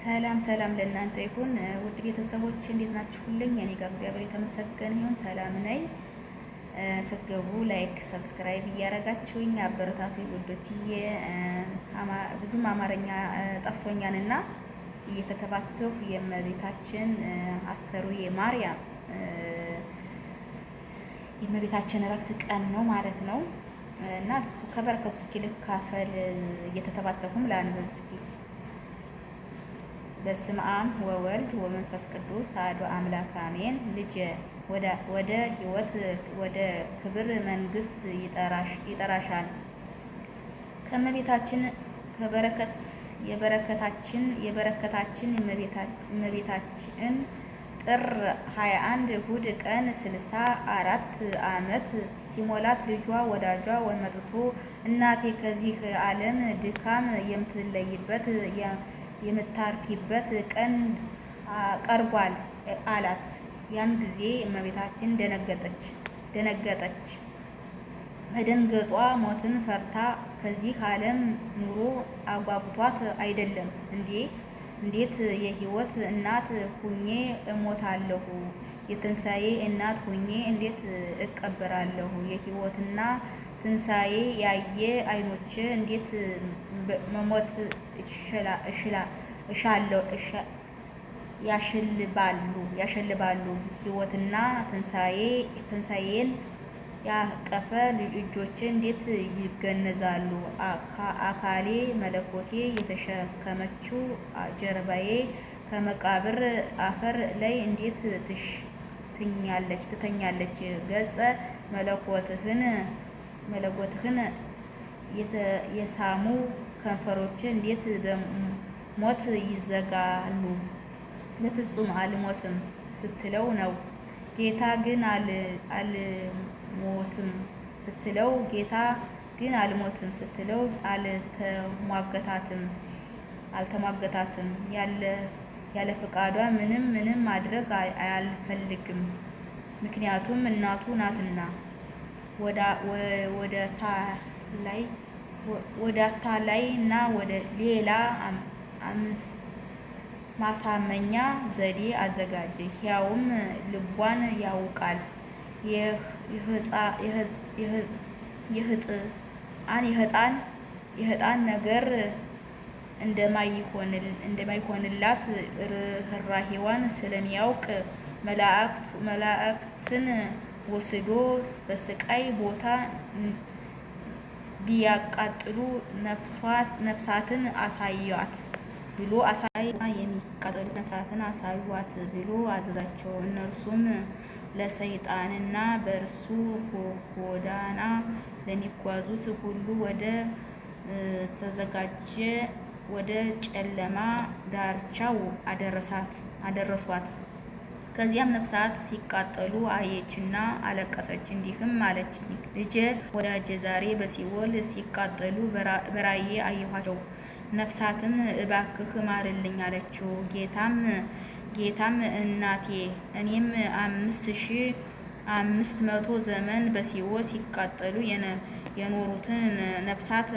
ሰላም ሰላም ለእናንተ ይሁን ውድ ቤተሰቦች እንዴት ናችሁልኝ? እኔ ጋር እግዚአብሔር የተመሰገነ ይሁን ሰላም ነኝ። ስትገቡ ላይክ ሰብስክራይብ እያደረጋችሁኝ አበረታቱ ውዶችዬ። ብዙም አማርኛ ጠፍቶኛልና እየተተባተሁ የእመቤታችን አስተሩ የማርያም የእመቤታችን እረፍት ቀን ነው ማለት ነው እና እሱ ከበረከቱ እስኪ ልካፈል እየተተባተሁም ለአንብብ እስኪ። በስመ አብ ወወልድ ወመንፈስ ቅዱስ አሐዱ አምላክ አሜን። ልጄ ወደ ሕይወት ወደ ክብር መንግስት ይጠራሻል። ከእመቤታችን የበረከታችን እመቤታችን ጥር 21 እሁድ ቀን 64 ዓመት ሲሞላት ልጇ ወዳጇ መጥቶ እናቴ ከዚህ ዓለም ድካም የምትለይበት የምታርፊበት ቀን ቀርቧል አላት። ያን ጊዜ እመቤታችን ደነገጠች። መደንገጧ ሞትን ፈርታ ከዚህ ዓለም ኑሮ አጓጉቷት አይደለም። እንዴት የሕይወት እናት ሁኜ እሞታለሁ? የትንሣኤ እናት ሁኜ እንዴት እቀበራለሁ? የሕይወትና ትንሣኤ ያየ ዓይኖቼ እንዴት መሞት ያሸልባሉ? ሕይወትና ትንሣኤን ያቀፈ እጆቼ እንዴት ይገነዛሉ? አካሌ መለኮቴ የተሸከመችው ጀርባዬ ከመቃብር አፈር ላይ እንዴት ትተኛለች? ገጸ መለኮትህን የሳሙ ከንፈሮች እንዴት በሞት ይዘጋሉ? በፍጹም አልሞትም ስትለው ነው። ጌታ ግን አልሞትም ስትለው አልተሟገታትም። ያለ ፈቃዷ ምንም ማድረግ አልፈልግም፣ ምክንያቱም እናቱ ናትና። ወዳታ ላይ እና ወደ ሌላ ማሳመኛ ዘዴ አዘጋጀ። ሕያውም ልቧን ያውቃል። የህጣን ነገር እንደማይሆንላት ርኅራኄዋን ስለሚያውቅ መላእክትን ወስዶ በስቃይ ቦታ ቢያቃጥሉ ነፍሳትን አሳዩአት ብሎ አዘዛቸው። እነርሱም ለሰይጣንና በእርሱ ጎዳና ለሚጓዙት ሁሉ ወደ ተዘጋጀ ወደ ጨለማ ዳርቻው አደረሷት። ከዚያም ነፍሳት ሲቃጠሉ አየችና አለቀሰች፣ እንዲህም አለች፣ ልጄ ወዳጄ ዛሬ በሲኦል ሲቃጠሉ በራእዬ አየኋቸው። ነፍሳትም እባክህ ማርልኝ አለችው። ጌታም እናቴ እኔም 5500 ዘመን በሲኦል ሲቃጠሉ የኖሩትን ነፍሳት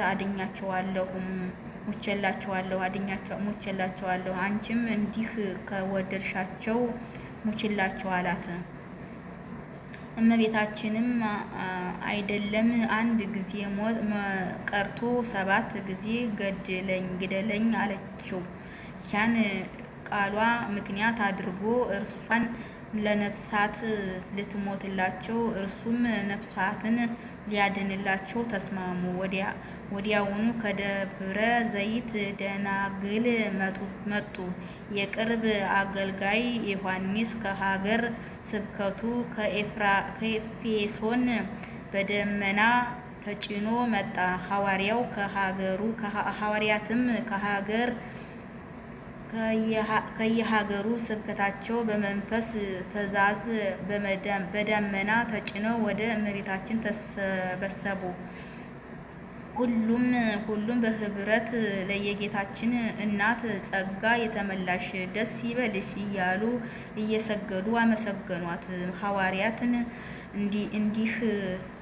ሞቼላቸዋለሁ። አንቺም እንዲህ ከወደድሻቸው ሙችላቸው አላት። እመቤታችንም አይደለም አንድ ጊዜ ቀርቶ 7 ጊዜ ግደለኝ አለችው። ያን ቃሏ ምክንያት አድርጎ እርሷን ለነፍሳት ልትሞትላቸው እርሱም ነፍሳትን ሊያድንላቸው ተስማሙ። ወዲያውኑ ከደብረ ዘይት ደናግል መጡ። የቅርብ አገልጋይ ዮሐንስ ከሀገረ ስብከቱ ከኤፌሶን በደመና ተጭኖ መጣ። ሐዋርያትም ከየሀገረ ስብከታቸው በመንፈስ ትእዛዝ በደመና ተጭነው ወደ እመቤታችን ተሰበሰቡ። ሁሉም በህብረት ለየጌታችን እናት ጸጋ የተመላሽ ደስ ይበልሽ እያሉ እየሰገዱ አመሰገኗት። ሐዋርያትን እንዲህ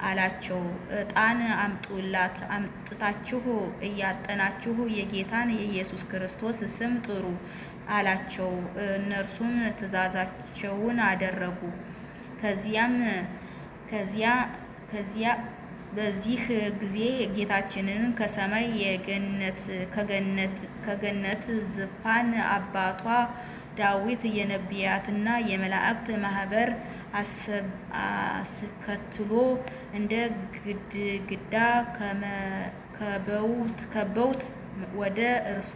አላቸው፣ ዕጣን አምጡላት፣ አምጥታችሁ እያጠናችሁ የጌታን የኢየሱስ ክርስቶስ ስም ጥሩ አላቸው። እነርሱም ትእዛዛቸውን አደረጉ። ከዚያ በዚህ ጊዜ ጌታችንን ከሰማይ ከገነት ዙፋን አባቷ ዳዊት የነቢያትና የመላእክት ማህበር አስከትሎ እንደ ግድግዳ ከበውት ወደ እርሷ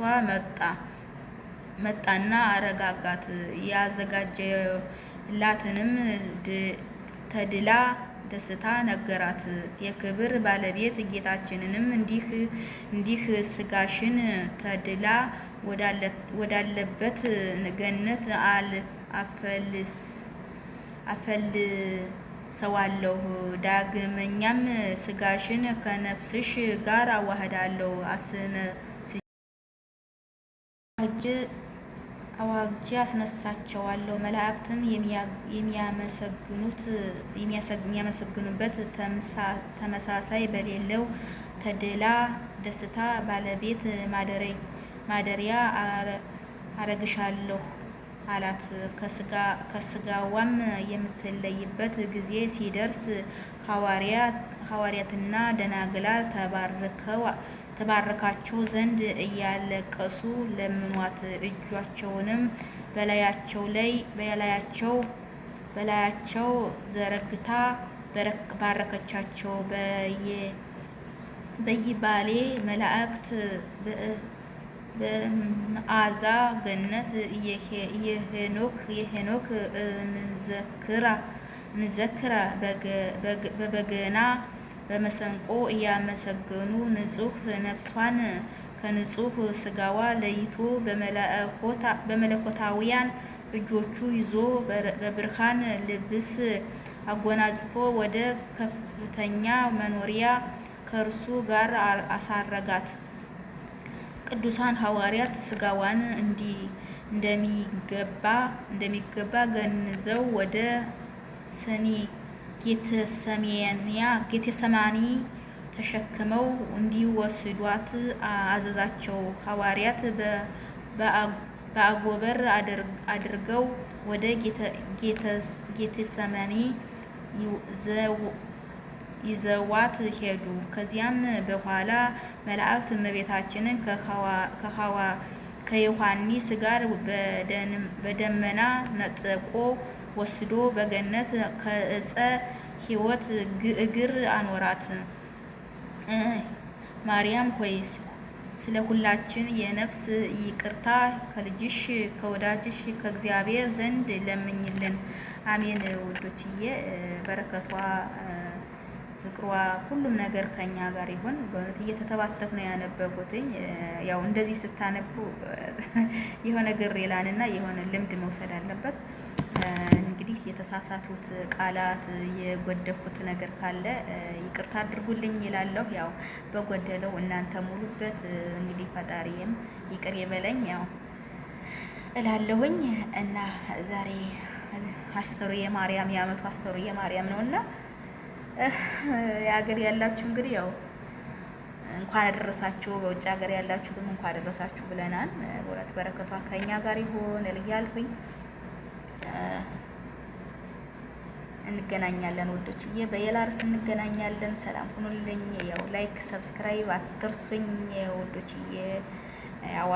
መጣና አረጋጋት። ያዘጋጀላትንም ተድላ ደስታ ነገራት። የክብር ባለቤት ጌታችንንም እንዲህ ስጋሽን ተድላ ወዳለበት ገነት አፈልሰዋለሁ፣ ዳግመኛም ስጋሽን ከነፍስሽ ጋር አዋህዳለሁ፣ አዋጅ አስነሳቸዋለሁ። መላእክትም የሚያመሰግኑበት ተመሳሳይ በሌለው ተድላ ደስታ ባለቤት ማደሪያ አረግሻለሁ አላት። ከስጋዋም የምትለይበት ጊዜ ሲደርስ ሐዋርያትና ደናግላት ተባርካቸው ዘንድ እያለቀሱ ለምኗት። እጆቻቸውንም በላያቸው ዘርግታ ባረከቻቸው። በይባሌ መላእክት በመዓዛ ገነት የሄኖክ እንዘክራ በበገና በመሰንቆ እያመሰገኑ ንጹሕ ነፍሷን ከንጹሕ ስጋዋ ለይቶ በመለኮታውያን እጆቹ ይዞ በብርሃን ልብስ አጎናጽፎ ወደ ከፍተኛ መኖሪያ ከእርሱ ጋር አሳረጋት። ቅዱሳን ሐዋርያት ስጋዋን እንደሚገባ ገንዘው ወደ ሰኒ ጌቴሰማኒ ተሸክመው እንዲወስዷት አዘዛቸው። ሐዋርያት በአጎበር አድርገው ወደ ጌቴሰማኒ ይዘዋት ሄዱ። ከዚያም በኋላ መላእክት እመቤታችንን ከዮሐንስ ጋር በደመና ነጥቆ ወስዶ በገነት ከዕፀ ሕይወት እግር አኖራት። ማርያም ሆይ ስለ ሁላችን የነፍስ ይቅርታ ከልጅሽ ከወዳጅሽ ከእግዚአብሔር ዘንድ ለምኝልን። አሜን። ውዶችዬ በረከቷ ፍቅሯ ሁሉም ነገር ከኛ ጋር ይሁን። በእውነት እየተተባተፍ ነው ያነበብኩትኝ። ያው እንደዚህ ስታነቡ የሆነ ግር ይላልና የሆነ ልምድ መውሰድ አለበት። እንግዲህ የተሳሳቱት ቃላት የጎደፉት ነገር ካለ ይቅርታ አድርጉልኝ ይላለሁ። ያው በጎደለው እናንተ ሙሉበት። እንግዲህ ፈጣሪም ይቅር ይበለኝ ያው እላለሁኝ። እና ዛሬ አስተርዮ ማርያም የዓመቱ አስተርዮ ማርያም ነውና የሀገር ያላችሁ እንግዲህ ያው እንኳን አደረሳችሁ፣ በውጭ ሀገር ያላችሁም እንኳን አደረሳችሁ ብለናል። በእውነት በረከቷ ከኛ ጋር ይሁን እያልኩኝ እንገናኛለን ወዶችዬ፣ በሌላ ርዕስ እንገናኛለን። ሰላም ሁኑልኝ። ያው ላይክ ሰብስክራይብ አትርሱኝ ወዶችዬ። ያው